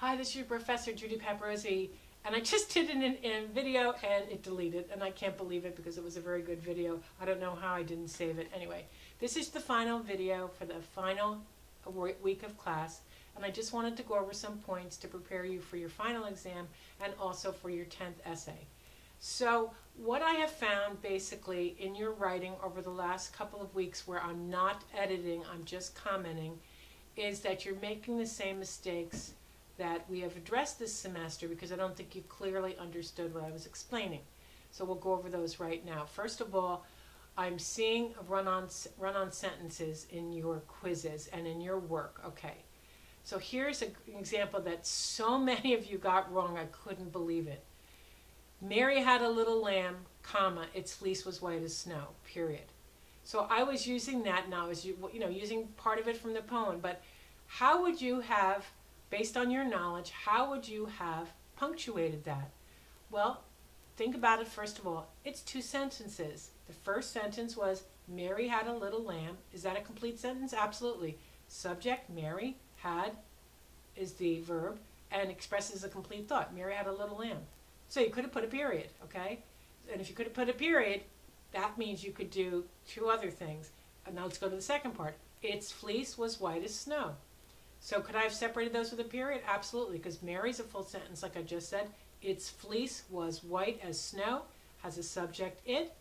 Hi, this is your Professor Judy Paparosi, and I just did it in video and it deleted, and I can't believe it because it was a very good video. I don't know how I didn't save it. Anyway, this is the final video for the final week of class, and I just wanted to go over some points to prepare you for your final exam and also for your 10th essay. So what I have found basically in your writing over the last couple of weeks where I'm not editing, I'm just commenting, is that you're making the same mistakes that we have addressed this semester because I don't think you clearly understood what I was explaining. So we'll go over those right now. First of all, I'm seeing run-on sentences in your quizzes and in your work. Okay, so here's an example that so many of you got wrong, I couldn't believe it. Mary had a little lamb, comma, its fleece was white as snow, period. So I was using that now as using part of it from the poem, but how would you have, based on your knowledge, how would you have punctuated that? Well, think about it first of all. It's two sentences. The first sentence was, Mary had a little lamb. Is that a complete sentence? Absolutely. Subject, Mary, had is the verb, and expresses a complete thought. Mary had a little lamb. So you could have put a period, okay? And if you could have put a period, that means you could do two other things. And now let's go to the second part. Its fleece was white as snow. So could I have separated those with a period? Absolutely, because Mary's a full sentence like I just said. Its fleece was white as snow, has a subject, it,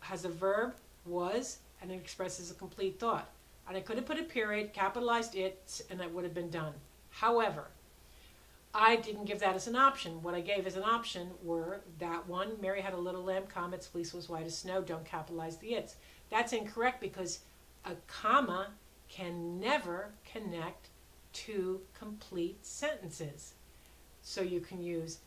has a verb, was, and it expresses a complete thought. And I could have put a period, capitalized it, and it would have been done. However, I didn't give that as an option. What I gave as an option were that one, Mary had a little lamb, comma, its fleece was white as snow, don't capitalize the its. That's incorrect because a comma can never connect two complete sentences. So you can use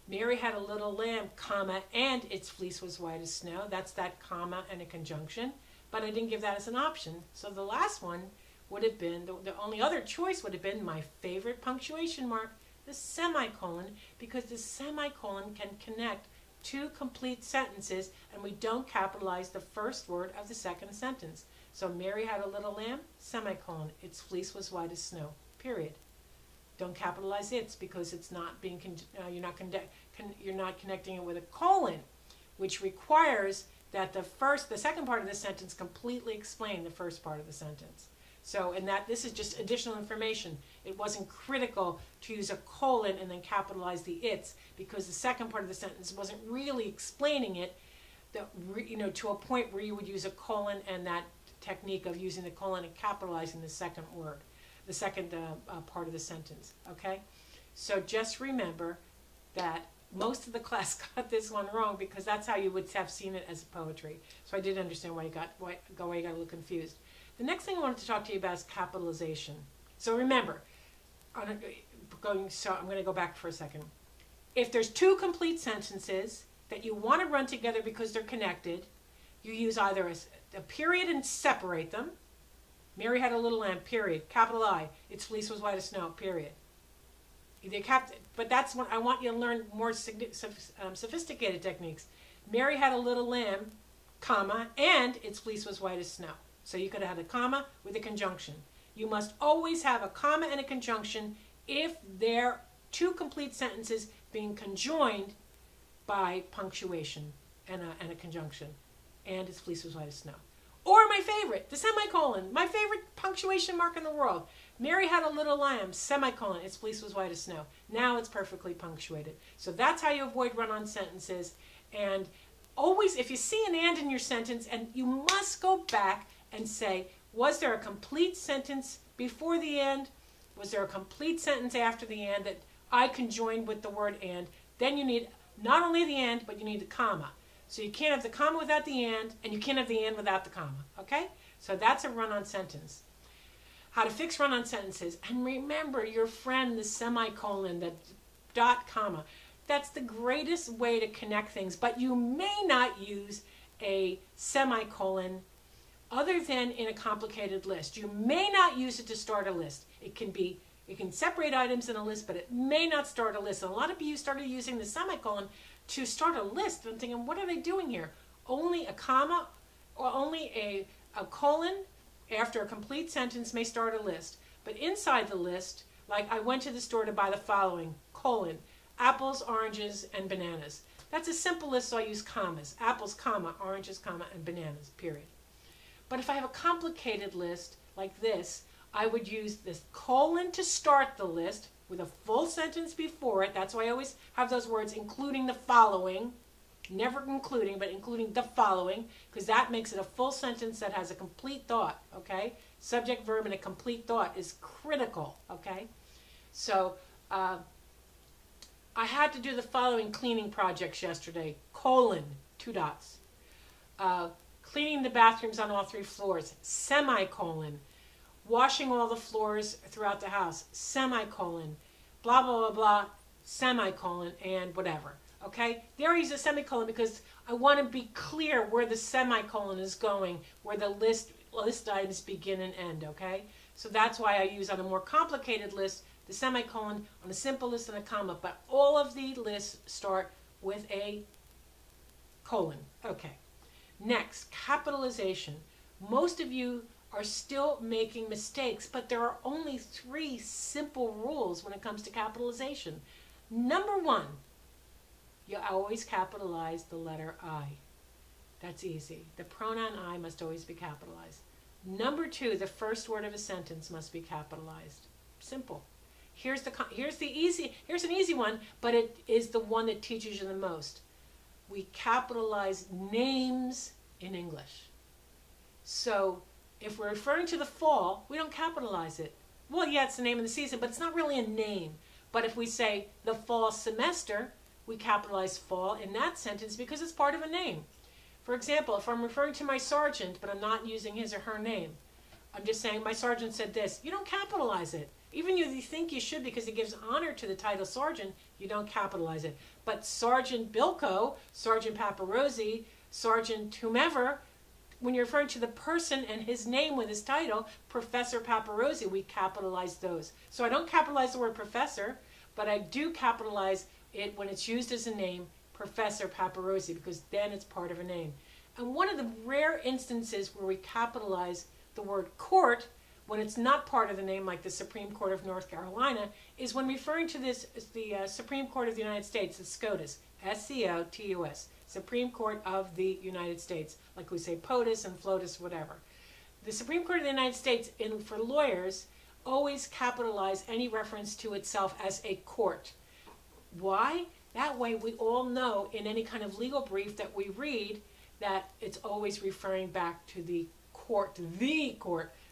Mary had a little lamb, comma, and its fleece was white as snow. That's that comma and a conjunction, but I didn't give that as an option. So the last one would have been, the only other choice would have been my favorite punctuation mark, the semicolon, because the semicolon can connect two complete sentences and we don't capitalize the first word of the second sentence. So Mary had a little lamb, semicolon, its fleece was white as snow. Period. Don't capitalize its because it's not being you're not connecting it with a colon, which requires that the second part of the sentence completely explain the first part of the sentence. So, and that this is just additional information. It wasn't critical to use a colon and then capitalize the its because the second part of the sentence wasn't really explaining it, to a point where you would use a colon and that technique of using the colon and capitalizing the second word. The second part of the sentence, okay? So just remember that most of the class got this one wrong because that's how you would have seen it as poetry. So I did understand why you got a little confused. The next thing I wanted to talk to you about is capitalization. So remember, I'm going to go back for a second. If there's two complete sentences that you want to run together because they're connected, you use either a period and separate them. Mary had a little lamb, period. Capital I. Its fleece was white as snow, period. But that's what I want you to learn more sophisticated techniques. Mary had a little lamb, comma, and its fleece was white as snow. So you could have had a comma with a conjunction. You must always have a comma and a conjunction if they're two complete sentences being conjoined by punctuation and a conjunction. And its fleece was white as snow. Or my favorite, the semicolon, my favorite punctuation mark in the world. Mary had a little lamb, semicolon, its fleece was white as snow. Now it's perfectly punctuated. So that's how you avoid run-on sentences. And always, if you see an and in your sentence, and you must go back and say, was there a complete sentence before the and? Was there a complete sentence after the and that I conjoined with the word and? Then you need not only the and, but you need the comma. So you can't have the comma without the and you can't have the and without the comma, okay? So that's a run-on sentence. How to fix run-on sentences. And remember your friend, the semicolon, the dot comma. That's the greatest way to connect things, but you may not use a semicolon other than in a complicated list. You may not use it to start a list. It can separate items in a list, but it may not start a list. And a lot of you started using the semicolon to start a list. I'm thinking, what are they doing here? Only a comma or only a colon after a complete sentence may start a list. But inside the list, Like, I went to the store to buy the following, colon, apples, oranges, and bananas. That's a simple list, so I use commas. Apples, comma, oranges, comma, and bananas, period. But if I have a complicated list like this, I would use this colon to start the list with a full sentence before it. That's why I always have those words, including the following. Never including, but including the following, because that makes it a full sentence that has a complete thought, okay? Subject, verb, and a complete thought is critical, okay? So, I had to do the following cleaning projects yesterday. Colon, 2 dots. Cleaning the bathrooms on all 3 floors. Semicolon. Washing all the floors throughout the house. Semicolon. Blah, blah, blah, blah. Semicolon and whatever. Okay? There I use a semicolon because I want to be clear where the semicolon is going, where the list items begin and end, okay? So that's why I use on a more complicated list the semicolon, on a simple list and a comma, but all of the lists start with a colon. Okay. Next, capitalization. Most of you are still making mistakes, but there are only 3 simple rules when it comes to capitalization. Number 1, you always capitalize the letter I. That's easy. The pronoun I must always be capitalized. Number 2, the first word of a sentence must be capitalized. Simple. Here's an easy one, but it is the one that teaches you the most. We capitalize names in English. So if we're referring to the fall, we don't capitalize it. Well, yeah, it's the name of the season, but it's not really a name. But if we say the fall semester, we capitalize fall in that sentence because it's part of a name. For example, if I'm referring to my sergeant, but I'm not using his or her name, I'm just saying my sergeant said this. You don't capitalize it. Even if you think you should because it gives honor to the title sergeant, you don't capitalize it. But Sergeant Bilko, Sergeant Paparosi, Sergeant whomever, when you're referring to the person and his name with his title, Professor Paparosi, we capitalize those. So I don't capitalize the word professor, but I do capitalize it when it's used as a name, Professor Paparosi, because then it's part of a name. And one of the rare instances where we capitalize the word court when it's not part of the name, like the Supreme Court of North Carolina, is when referring to the Supreme Court of the United States, the SCOTUS, S-C-O-T-U-S, Supreme Court of the United States, like we say POTUS and FLOTUS, whatever. The Supreme Court of the United States, for lawyers, always capitalize any reference to itself as a court. Why? That way we all know in any kind of legal brief that we read that it's always referring back to the court,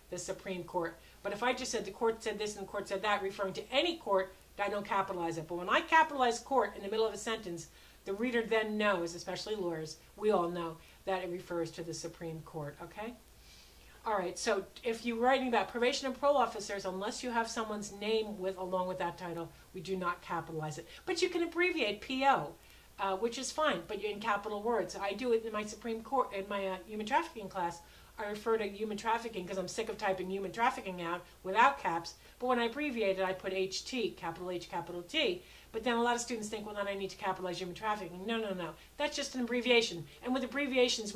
the Supreme Court. But if I just said the court said this and the court said that, referring to any court, I don't capitalize it. But when I capitalize court in the middle of a sentence, the reader then knows, especially lawyers, we all know, that it refers to the Supreme Court, okay? All right, so if you're writing about probation and parole officers, unless you have someone's name along with that title, we do not capitalize it. But you can abbreviate PO, which is fine, but in capital words. I do it in my Supreme Court, in my human trafficking class. I refer to human trafficking because I'm sick of typing human trafficking out without caps. But when I abbreviate it, I put HT, capital H, capital T. But then a lot of students think, well, then I need to capitalize human trafficking. No, no, no. That's just an abbreviation. And with abbreviations,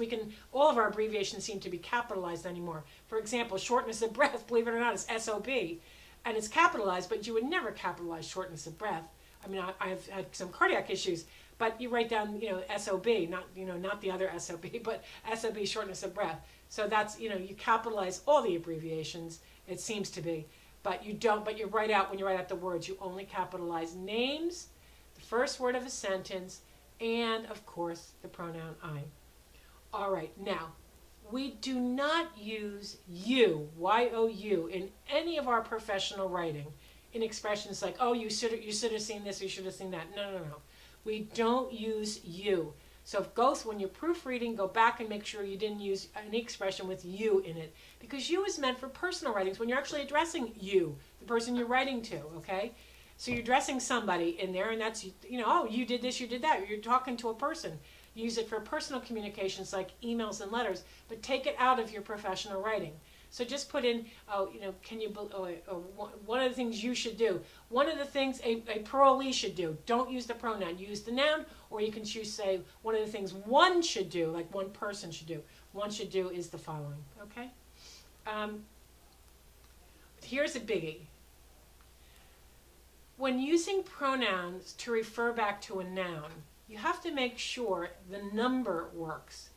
all of our abbreviations seem to be capitalized anymore. For example, shortness of breath, believe it or not, is SOB. And it's capitalized, but you would never capitalize shortness of breath. I mean, I've had some cardiac issues, but you write down, SOB, not the other SOB, but SOB, shortness of breath. So that's, you capitalize all the abbreviations, it seems to be. But you don't, but you write out, when you write out the words, you only capitalize names, the first word of a sentence, and, of course, the pronoun I. All right, now, we do not use you, Y-O-U, in any of our professional writing in expressions like, oh, you should have seen this, or you should have seen that. No, no, no. We don't use you. So when you're proofreading, go back and make sure you didn't use any expression with you in it. Because you is meant for personal writings when you're actually addressing you, the person you're writing to, okay? So you're addressing somebody in there, and that's, oh, you did this, you did that. You're talking to a person. Use it for personal communications like emails and letters, but take it out of your professional writing. So just put in, one of the things you should do. One of the things a parolee should do. Don't use the pronoun. Use the noun, or you can say one of the things one should do, like one person should do. One should do is the following, okay? Here's a biggie. when using pronouns to refer back to a noun, you have to make sure the number works.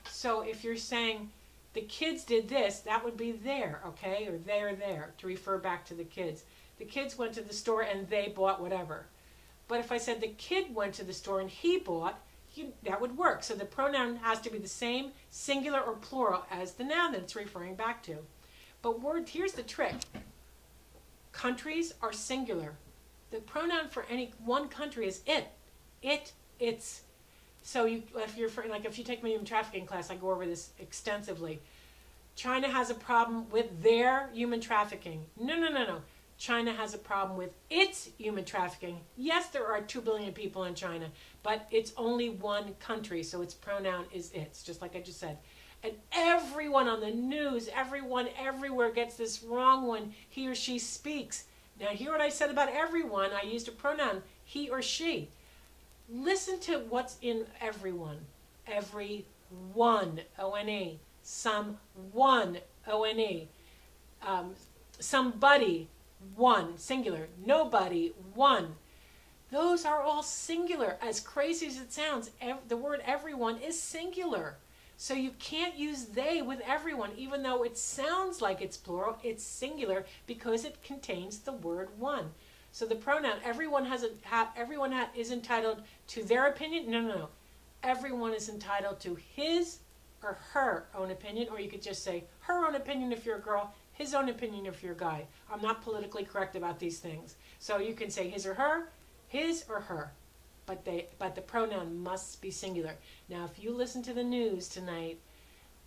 So if you're saying the kids did this, that would be there, okay? Or they're there to refer back to the kids. The kids went to the store and they bought whatever. But if I said the kid went to the store and he bought, that would work. So the pronoun has to be the same, singular or plural, as the noun that it's referring back to. But here's the trick. Countries are singular. The pronoun for any one country is it. It, it's. So if you take my human trafficking class, I go over this extensively. China has a problem with their human trafficking. No. China has a problem with its human trafficking. Yes, there are 2 billion people in China, but it's only one country, so its pronoun is its, just like I just said. And everyone on the news, everyone everywhere gets this wrong when he or she speaks. Now, hear what I said about everyone. I used a pronoun, he or she. Listen to what's in everyone. Everyone, O-N-E. Someone, O-N-E. Somebody, one, singular. Nobody, one. Those are all singular. As crazy as it sounds, the word everyone is singular. So you can't use they with everyone, even though it sounds like it's plural. It's singular because it contains the word one. So the pronoun, everyone is entitled to their opinion. No. Everyone is entitled to his or her own opinion, or you could just say her own opinion if you're a girl, his own opinion if you're a guy. I'm not politically correct about these things. So you can say his or her, but the pronoun must be singular. Now, if you listen to the news tonight,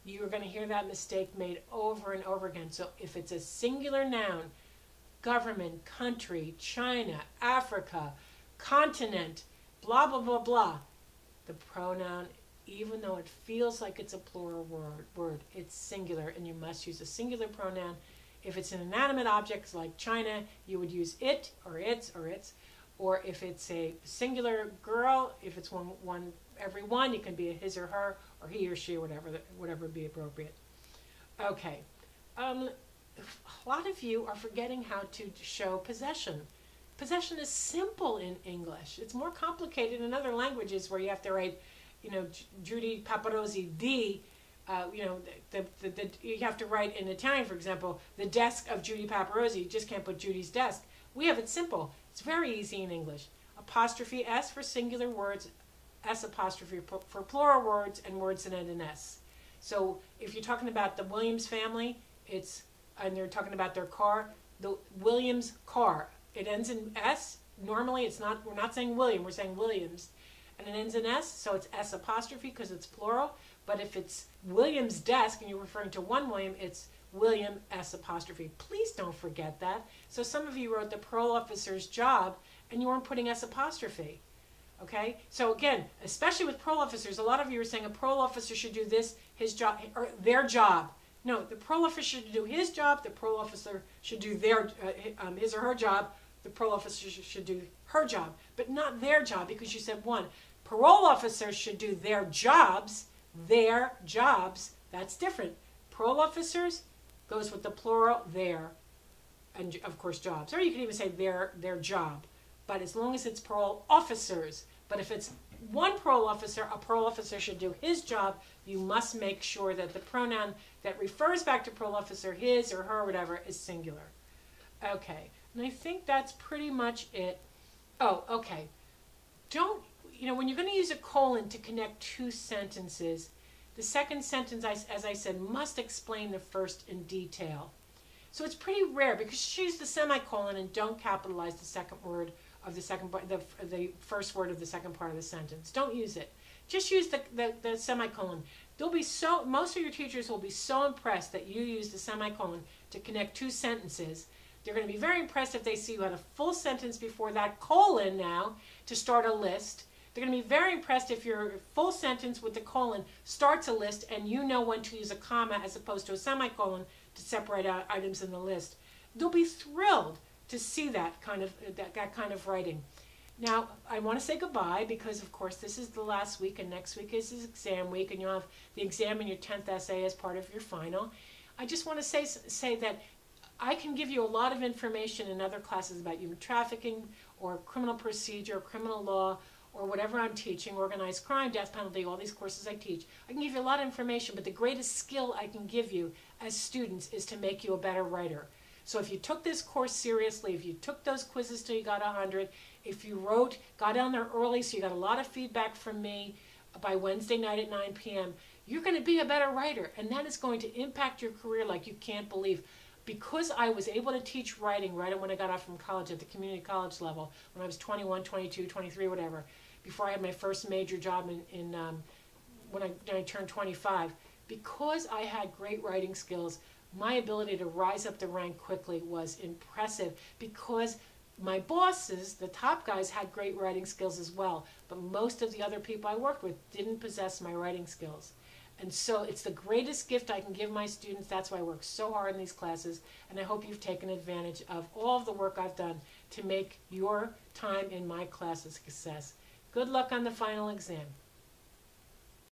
you are going to hear that mistake made over and over again. So if it's a singular noun, government, country, China, Africa, continent, blah, blah, blah, blah, the pronoun, even though it feels like it's a plural word, it's singular, and you must use a singular pronoun. If it's an inanimate object like China, you would use it or its or its. Or if it's a singular girl, if it's everyone, it can be a his or her, or he or she, or whatever would be appropriate. Okay. A lot of you are forgetting how to show possession. Possession is simple in English. It's more complicated in other languages where you have to write, Judy Paparosi, you have to write in Italian, for example, the desk of Judy Paparosi. You just can't put Judy's desk. We have it simple. It's very easy in English. Apostrophe S for singular words, S apostrophe for plural words, and words that end in S. So if you're talking about the Williams family, and they're talking about their car, the Williams car, it ends in S. Normally we're not saying William, we're saying Williams. And it ends in S, so it's S apostrophe because it's plural. But if it's William's desk and you're referring to one William, it's William S apostrophe. Please don't forget that. So some of you wrote the parole officer's job and you weren't putting S apostrophe. Okay? So again, especially with parole officers, a lot of you are saying a parole officer should do this, his job, or their job. No, the parole officer should do his job, the parole officer should do his or her job, the parole officer should do her job, but not their job, because you said one. Parole officers should do their jobs, that's different. Parole officers goes with the plural, their, and of course jobs. Or you can even say their job, but as long as it's parole officers. But if it's one parole officer, a parole officer should do his job. You must make sure that the pronoun that refers back to parole officer, his or her, whatever, is singular. Okay, and I think that's pretty much it. Oh, okay. When you're going to use a colon to connect two sentences, the second sentence, as I said, must explain the first in detail. So it's pretty rare because you use the semicolon and don't capitalize the second word of the second part, the first word of the second part of the sentence. Don't use it. Just use the semicolon. Most of your teachers will be so impressed that you use the semicolon to connect two sentences. They're going to be very impressed if they see you had a full sentence before that colon now to start a list. They're going to be very impressed if your full sentence with the colon starts a list and you know when to use a comma as opposed to a semicolon to separate out items in the list. They'll be thrilled to see that kind of writing. Now, I want to say goodbye because, of course, this is the last week and next week is exam week and you'll have the exam in your 10th essay as part of your final. I just want to say that I can give you a lot of information in other classes about human trafficking or criminal procedure, criminal law, or whatever I'm teaching, organized crime, death penalty, all these courses I teach. I can give you a lot of information, but the greatest skill I can give you as students is to make you a better writer. So if you took this course seriously, if you took those quizzes till you got 100, if you wrote, got down there early so you got a lot of feedback from me by Wednesday night at 9 p.m., you're going to be a better writer, and that is going to impact your career like you can't believe. Because I was able to teach writing right when I got off from college at the community college level, when I was 21, 22, 23, whatever, before I had my first major job when I turned 25, because I had great writing skills, my ability to rise up the rank quickly was impressive because my bosses, the top guys, had great writing skills as well, but most of the other people I worked with didn't possess my writing skills. And so it's the greatest gift I can give my students. That's why I work so hard in these classes, and I hope you've taken advantage of all of the work I've done to make your time in my class a success. Good luck on the final exam.